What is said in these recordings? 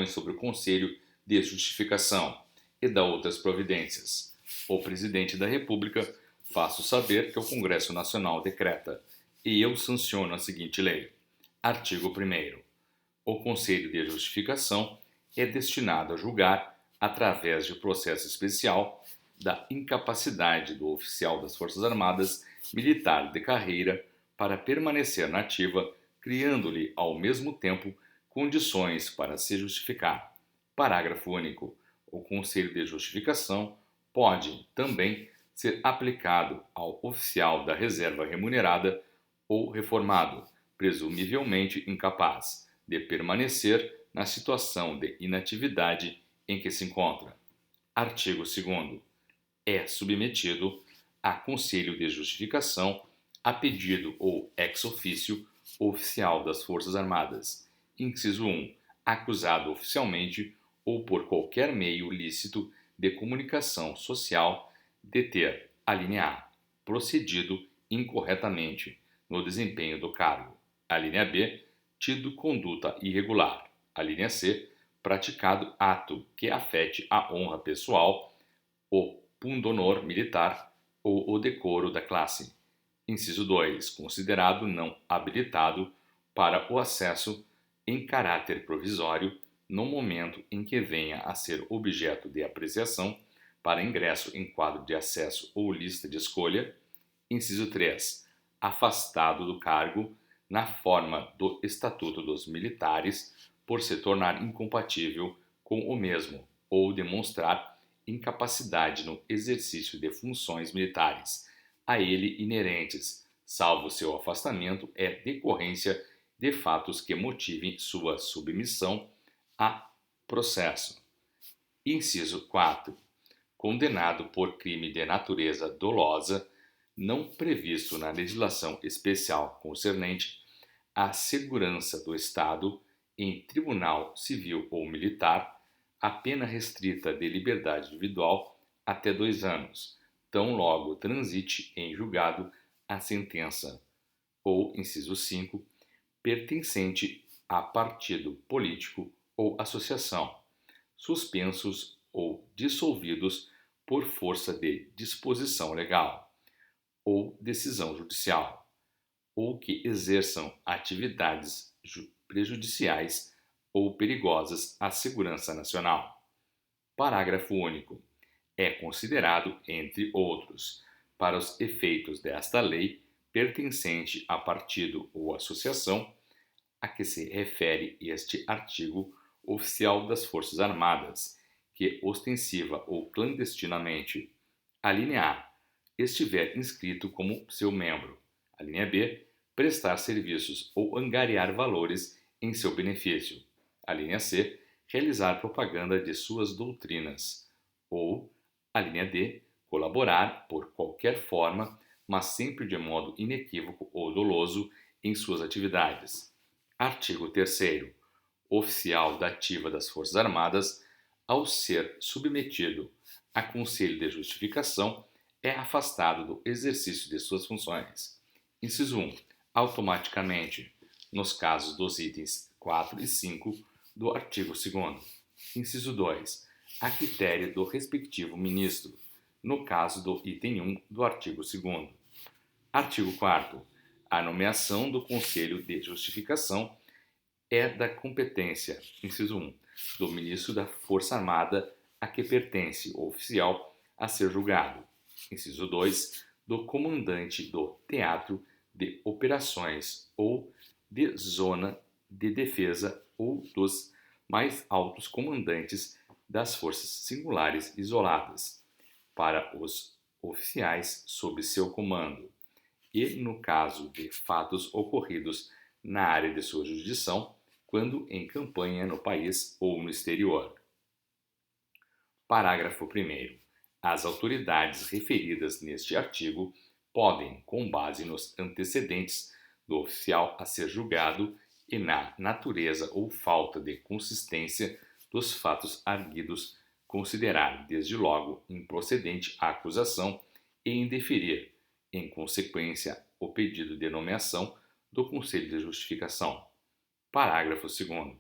sobre o Conselho de Justificação e da outras providências. O Presidente da República faço saber que o Congresso Nacional decreta e eu sanciono a seguinte lei. Artigo 1º. O Conselho de Justificação é destinado a julgar, através de processo especial, da incapacidade do oficial das Forças Armadas militar de carreira para permanecer na ativa, criando-lhe, ao mesmo tempo, condições para se justificar. Parágrafo único. O Conselho de Justificação pode, também, ser aplicado ao oficial da reserva remunerada ou reformado, presumivelmente incapaz de permanecer na situação de inatividade em que se encontra. Artigo 2º. É submetido a Conselho de Justificação a pedido ou ex officio oficial das Forças Armadas. Inciso 1. Acusado oficialmente ou por qualquer meio lícito de comunicação social de ter, alínea A, procedido incorretamente no desempenho do cargo. Alínea B, tido conduta irregular. Alínea C, praticado ato que afete a honra pessoal, o pundonor militar ou o decoro da classe. Inciso 2. Considerado não habilitado para o acesso em caráter provisório no momento em que venha a ser objeto de apreciação para ingresso em quadro de acesso ou lista de escolha. Inciso 3. Afastado do cargo na forma do Estatuto dos Militares por se tornar incompatível com o mesmo ou demonstrar incapacidade no exercício de funções militares a ele inerentes, salvo seu afastamento é decorrência de fatos que motivem sua submissão a processo. Inciso 4. Condenado por crime de natureza dolosa, não previsto na legislação especial concernente à segurança do Estado em tribunal civil ou militar, a pena restrita de liberdade individual até 2 anos, tão logo transite em julgado a sentença, ou, inciso 5, pertencente a partido político ou associação, suspensos ou dissolvidos por força de disposição legal ou decisão judicial, ou que exerçam atividades prejudiciais ou perigosas à segurança nacional. Parágrafo único. É considerado, entre outros, para os efeitos desta lei, pertencente a partido ou associação a que se refere este artigo, oficial das Forças Armadas, que ostensiva ou clandestinamente, alínea A, estiver inscrito como seu membro, alínea B, prestar serviços ou angariar valores em seu benefício, alínea C, realizar propaganda de suas doutrinas, ou, alínea D, colaborar por qualquer forma, mas sempre de modo inequívoco ou doloso em suas atividades. Artigo 3º. Oficial da ativa das Forças Armadas, ao ser submetido a Conselho de Justificação, é afastado do exercício de suas funções. Inciso 1. Automaticamente, nos casos dos itens 4 e 5 do artigo 2º. Inciso 2. A critério do respectivo ministro, no caso do item 1 do artigo 2º. Artigo 4º. A nomeação do Conselho de Justificação é da competência, inciso 1, do ministro da Força Armada a que pertence o oficial a ser julgado. Inciso 2, do comandante do Teatro de Operações ou de Zona de Defesa ou dos mais altos comandantes das forças singulares isoladas, para os oficiais sob seu comando, e no caso de fatos ocorridos na área de sua jurisdição, quando em campanha no país ou no exterior. Parágrafo 1º. As autoridades referidas neste artigo podem, com base nos antecedentes do oficial a ser julgado e na natureza ou falta de consistência dos fatos arguidos, considerar desde logo improcedente a acusação e indeferir, em consequência, o pedido de nomeação do Conselho de Justificação. Parágrafo 2º.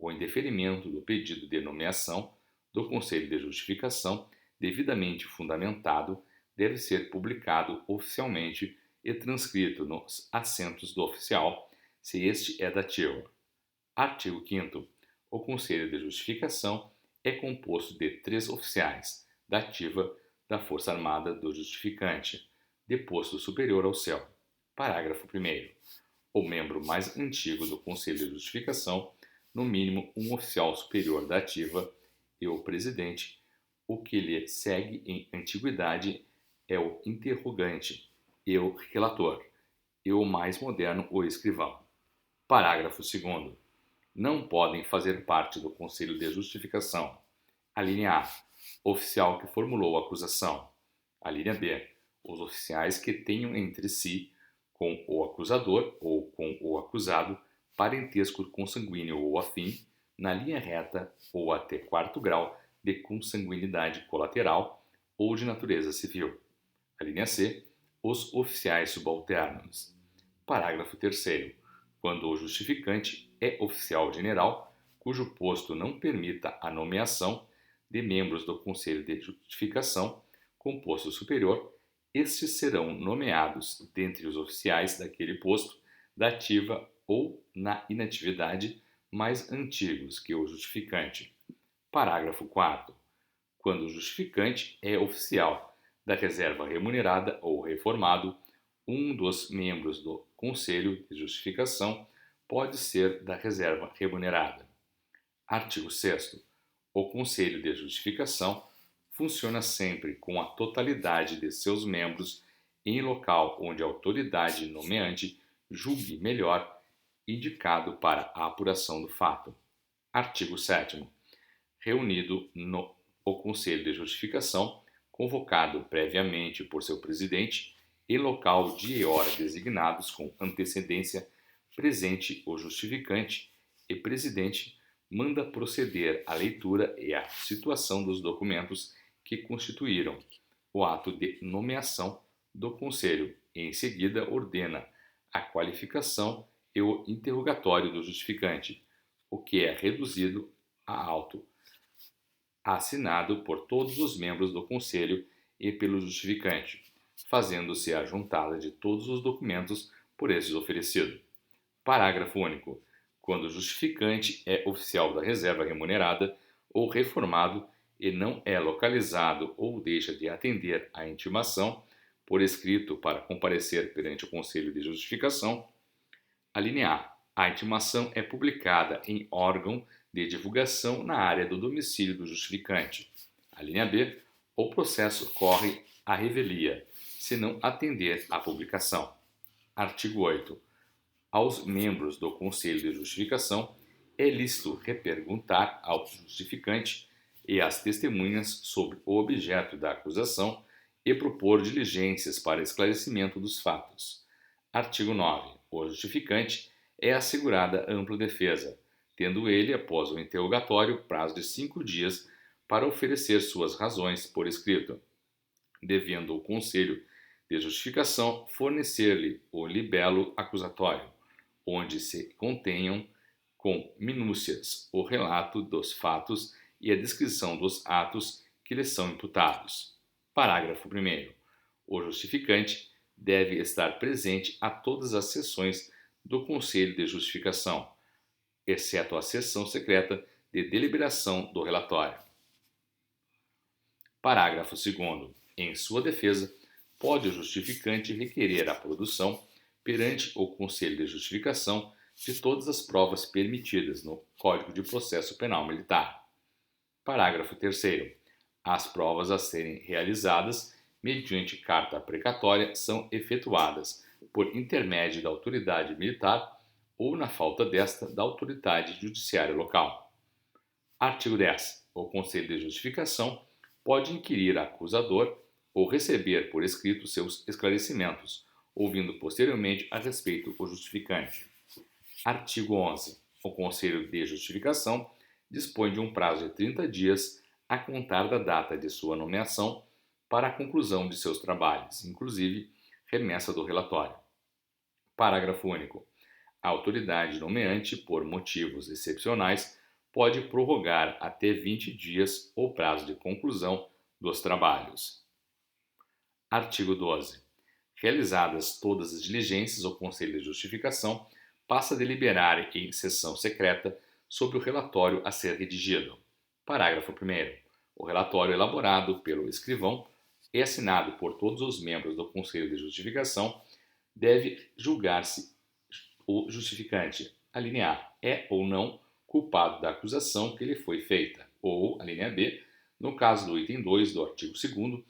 O indeferimento do pedido de nomeação do Conselho de Justificação, devidamente fundamentado, deve ser publicado oficialmente e transcrito nos assentos do oficial, se este é dativo. Artigo 5º. O Conselho de Justificação é composto de 3 oficiais, da ativa da Força Armada do justificante, de posto superior ao seu. Parágrafo 1º. O membro mais antigo do Conselho de Justificação, no mínimo um oficial superior da ativa, e o presidente. O que lhe segue em antiguidade é o interrogante e o relator, e o mais moderno o escrivão. Parágrafo 2º. Não podem fazer parte do Conselho de Justificação: a linha A, oficial que formulou a acusação; a linha B, os oficiais que tenham entre si, com o acusador ou com o acusado, parentesco consanguíneo ou afim, na linha reta ou até 4º grau de consanguinidade colateral ou de natureza civil. A linha C, os oficiais subalternos. Parágrafo 3º. Quando o justificante é oficial general, cujo posto não permita a nomeação de membros do Conselho de Justificação com posto superior, estes serão nomeados dentre os oficiais daquele posto, da ativa ou na inatividade, mais antigos que o justificante. Parágrafo 4º. Quando o justificante é oficial da reserva remunerada ou reformado, um dos membros do Conselho de Justificação pode ser da reserva remunerada. Artigo 6º. O Conselho de Justificação funciona sempre com a totalidade de seus membros em local onde a autoridade nomeante julgue melhor indicado para a apuração do fato. Artigo 7º. Reunido o Conselho de Justificação, convocado previamente por seu presidente, em local, dia e hora designados com antecedência, presente o justificante e presidente, manda proceder à leitura e à situação dos documentos que constituíram o ato de nomeação do Conselho e, em seguida, ordena a qualificação e o interrogatório do justificante, o que é reduzido a auto, assinado por todos os membros do Conselho e pelo justificante, fazendo-se a juntada de todos os documentos por esses oferecido. Parágrafo único. Quando o justificante é oficial da reserva remunerada ou reformado e não é localizado ou deixa de atender à intimação por escrito para comparecer perante o Conselho de Justificação, a linha A. A intimação é publicada em órgão de divulgação na área do domicílio do justificante. A linha B. O processo corre à revelia, se não atender à publicação. Artigo 8º. Aos membros do Conselho de Justificação é lícito reperguntar ao justificante e às testemunhas sobre o objeto da acusação e propor diligências para esclarecimento dos fatos. Artigo 9º. O justificante é assegurada ampla defesa, tendo ele, após o interrogatório, prazo de 5 dias para oferecer suas razões por escrito, devendo o Conselho de Justificação fornecer-lhe o libelo acusatório, onde se contenham com minúcias o relato dos fatos e a descrição dos atos que lhe são imputados. Parágrafo 1º. O justificante deve estar presente a todas as sessões do Conselho de Justificação, exceto a sessão secreta de deliberação do relatório. Parágrafo 2º. Em sua defesa, pode o justificante requerer a produção, perante o Conselho de Justificação, de todas as provas permitidas no Código de Processo Penal Militar. Parágrafo 3º. As provas a serem realizadas mediante carta precatória são efetuadas por intermédio da autoridade militar ou, na falta desta, da autoridade judiciária local. Artigo 10. O Conselho de Justificação pode inquirir acusador ou receber por escrito seus esclarecimentos, ouvindo posteriormente a respeito o justificante. Artigo 11. O Conselho de Justificação dispõe de um prazo de 30 dias a contar da data de sua nomeação para a conclusão de seus trabalhos, inclusive remessa do relatório. Parágrafo único. A autoridade nomeante, por motivos excepcionais, pode prorrogar até 20 dias o prazo de conclusão dos trabalhos. Artigo 12. Realizadas todas as diligências, o Conselho de Justificação passa a deliberar em sessão secreta sobre o relatório a ser redigido. Parágrafo 1º. O relatório elaborado pelo escrivão e assinado por todos os membros do Conselho de Justificação deve julgar-se o justificante, a linha A, é ou não culpado da acusação que lhe foi feita, ou, a linha B, no caso do item 2 do artigo 2º,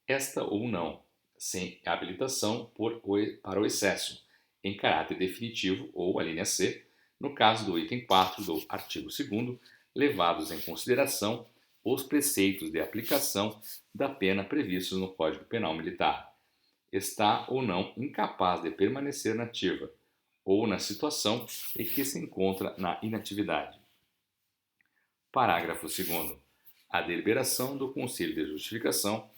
esta ou não, sem habilitação para o excesso, em caráter definitivo, ou, a linha C, no caso do item 4 do artigo 2º, levados em consideração os preceitos de aplicação da pena previstos no Código Penal Militar. Está ou não incapaz de permanecer na ativa, ou na situação em que se encontra na inatividade. Parágrafo 2º. A deliberação do Conselho de Justificação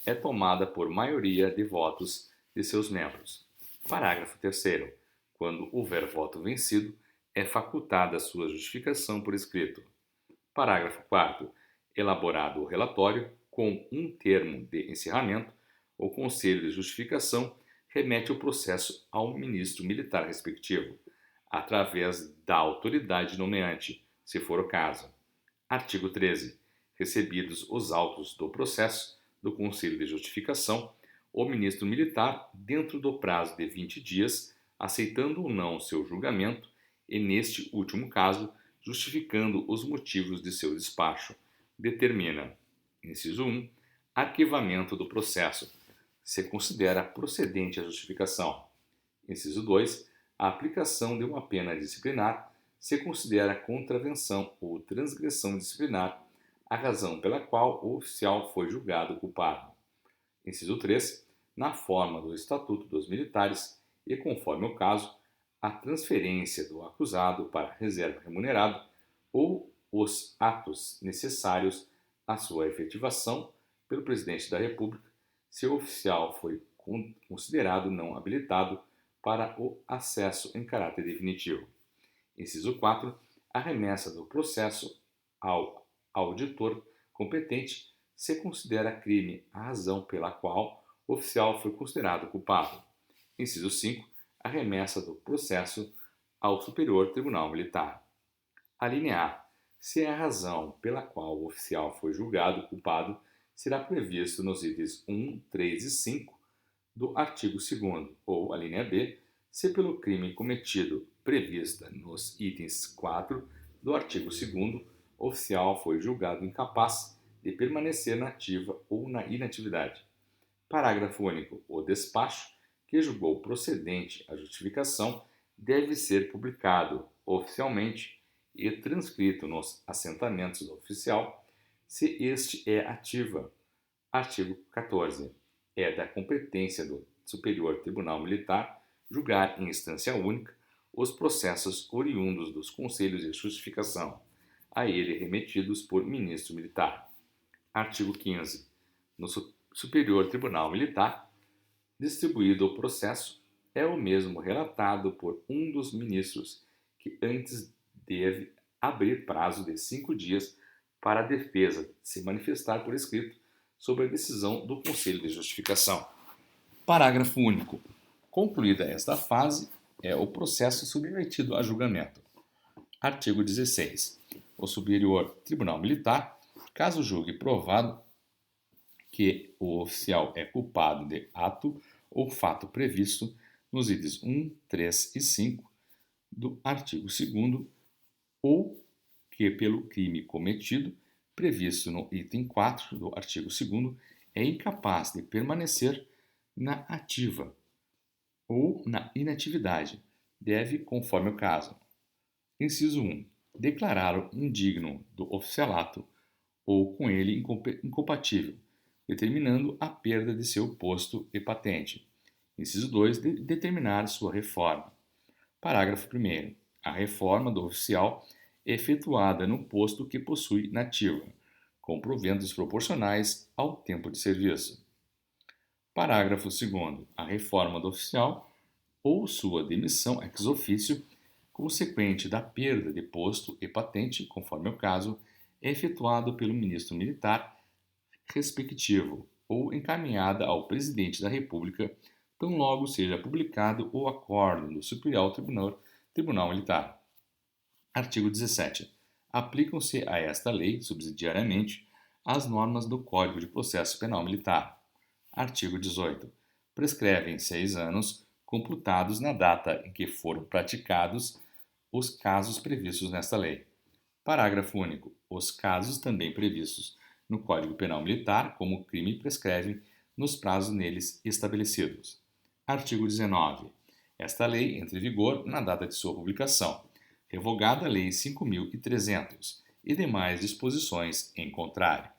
é tomada por maioria de votos de seus membros. Parágrafo 3º. Quando houver voto vencido, é facultada a sua justificação por escrito. Parágrafo 4º. Elaborado o relatório, com um termo de encerramento, o Conselho de Justificação remete o processo ao ministro militar respectivo, através da autoridade nomeante, se for o caso. Artigo 13. Recebidos os autos do processo do Conselho de Justificação, o ministro militar, dentro do prazo de 20 dias, aceitando ou não seu julgamento e, neste último caso, justificando os motivos de seu despacho, determina, inciso 1, arquivamento do processo, se considera procedente a justificação. Inciso 2, a aplicação de uma pena disciplinar, se considera contravenção ou transgressão disciplinar a razão pela qual o oficial foi julgado culpado. Inciso 3, na forma do Estatuto dos Militares e, conforme o caso, a transferência do acusado para reserva remunerada ou os atos necessários à sua efetivação pelo Presidente da República, se o oficial foi considerado não habilitado para o acesso em caráter definitivo. Inciso 4. A remessa do processo ao auditor competente se considera crime a razão pela qual o oficial foi considerado culpado. Inciso 5. A remessa do processo ao Superior Tribunal Militar. A linha A. Se é a razão pela qual o oficial foi julgado culpado, será previsto nos itens 1, 3 e 5 do artigo 2º, ou a linha B, se pelo crime cometido prevista nos itens 4 do artigo 2º, o oficial foi julgado incapaz de permanecer na ativa ou na inatividade. Parágrafo único. O despacho que julgou procedente a justificação deve ser publicado oficialmente e transcrito nos assentamentos do oficial, se este é ativa. Artigo 14. É da competência do Superior Tribunal Militar julgar em instância única os processos oriundos dos conselhos de justificação, a ele remetidos por ministro militar. Artigo 15. No Superior Tribunal Militar, distribuído o processo, é o mesmo relatado por um dos ministros, que antes deve abrir prazo de 5 dias para a defesa se manifestar por escrito sobre a decisão do Conselho de Justificação. Parágrafo único. Concluída esta fase, é o processo submetido a julgamento. Artigo 16. O Superior Tribunal Militar, caso julgue provado que o oficial é culpado de ato ou fato previsto nos itens 1, 3 e 5 do artigo 2º, ou que pelo crime cometido, previsto no item 4 do artigo 2º, é incapaz de permanecer na ativa ou na inatividade, deve, conforme o caso. Inciso 1. Declará-lo indigno do oficialato ou com ele incompatível, determinando a perda de seu posto e patente. Inciso 2. Determinar sua reforma. Parágrafo 1º. A reforma do oficial é efetuada no posto que possui nativa, com proventos proporcionais ao tempo de serviço. Parágrafo 2º. A reforma do oficial ou sua demissão ex officio consequente da perda de posto e patente, conforme o caso, é efetuado pelo ministro militar respectivo ou encaminhada ao presidente da República, tão logo seja publicado o acórdão do Superior Tribunal Militar. Artigo 17. Aplicam-se a esta lei, subsidiariamente, as normas do Código de Processo Penal Militar. Artigo 18. Prescrevem 6 anos, computados na data em que foram praticados os casos previstos nesta lei. Parágrafo único. Os casos também previstos no Código Penal Militar como crime prescrevem nos prazos neles estabelecidos. Artigo 19. Esta lei entra em vigor na data de sua publicação, revogada a Lei 5.300 e demais disposições em contrário.